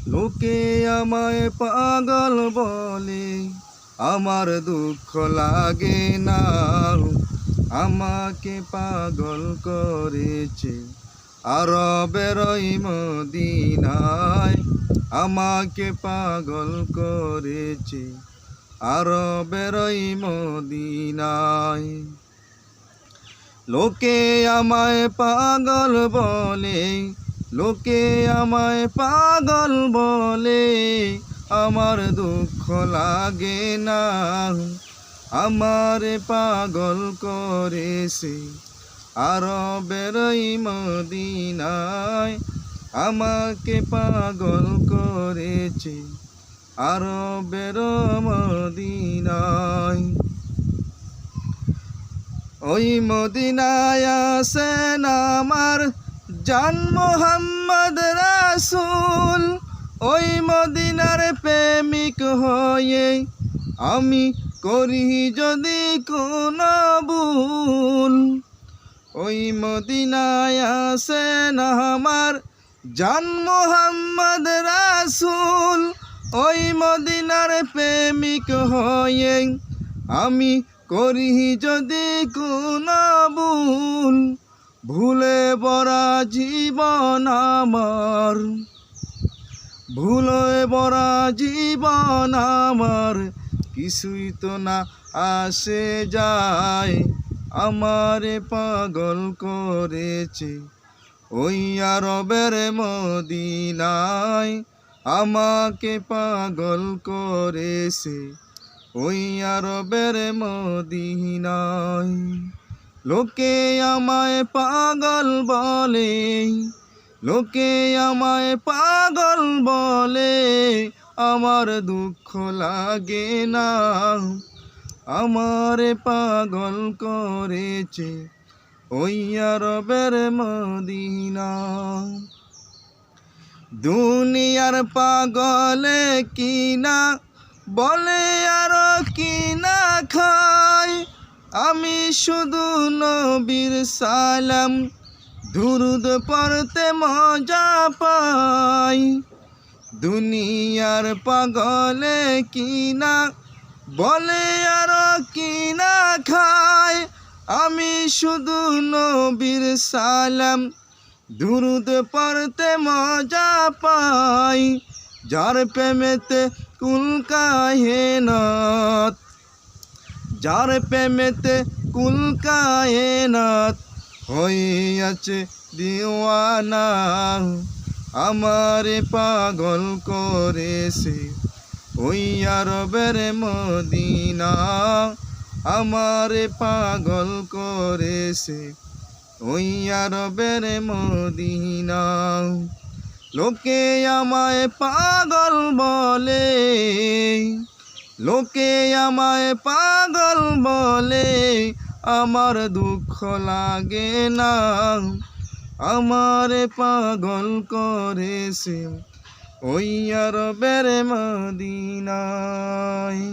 লোকে আমায় পাগল বলে, আমার দুঃখ লাগে না। আমাকে পাগল করেছে আরবের ওই মদিনায়। আমাকে পাগল করেছে আরবের ওই মদিনায়। লোকে আমায় পাগল বলে, লোকে আমায় পাগল বলে, আমার দুঃখ লাগে না। আমারে পাগল করেছে আরবের ওই মদিনায়। আমাকে পাগল করেছে আরবের মদিনায়। ওই মদিনায় আছেন আমার জান মুহাম্মদ রাসূল। ওই মদিনার প্রেমিক হয়ে আমি করি যদি কোনো ভুল। ওই মদিনায় আছেন আমার জান মুহাম্মদ রাসূল। ওই মদিনার প্রেমিক হয়ে আমি করি যদি কোনো ভুল। ভুলে ভরা জীবন আমার, ভুলে ভরা জীবন আমার, কিছুই তো না আসে যায়। আমারে পাগল করেছে ওই আরবের মদিনায়। আমাকে পাগল করেছে ওই আরবের মদিনায়। লোকে আমায় পাগল বলে, লোকে আমায় পাগল বলে, আমার দুঃখ লাগে না। আমারে পাগল করেছে ওই আরবের মদিনা। দুনিয়ার পাগলে কিনা বলে আর কিনা খায়। আমি শুধু নবীর সালাম দুরুদ পড়তে মজা পাই। দুনিয়ার পাগলে কিনা বলে আর কিনা খায়। আমি শুধু নবীর সালাম দুরুদ পড়তে মজা পাই। যার প্রেমেতে কুল কায়নাত, যার প্রেমেতে কুল কায়নাত হইয়াছে দিওয়ানা। আমারে পাগল করেছে ওই আরবের মদিনা। আমারে পাগল করেছে ওই আরবের মদিনা। লোকে আমায় পাগল বলে, লোকে আমায় পাগল বলে, আমার দুঃখ লাগে না। আমারে পাগল করেছে ওই আরবের মদিনায়।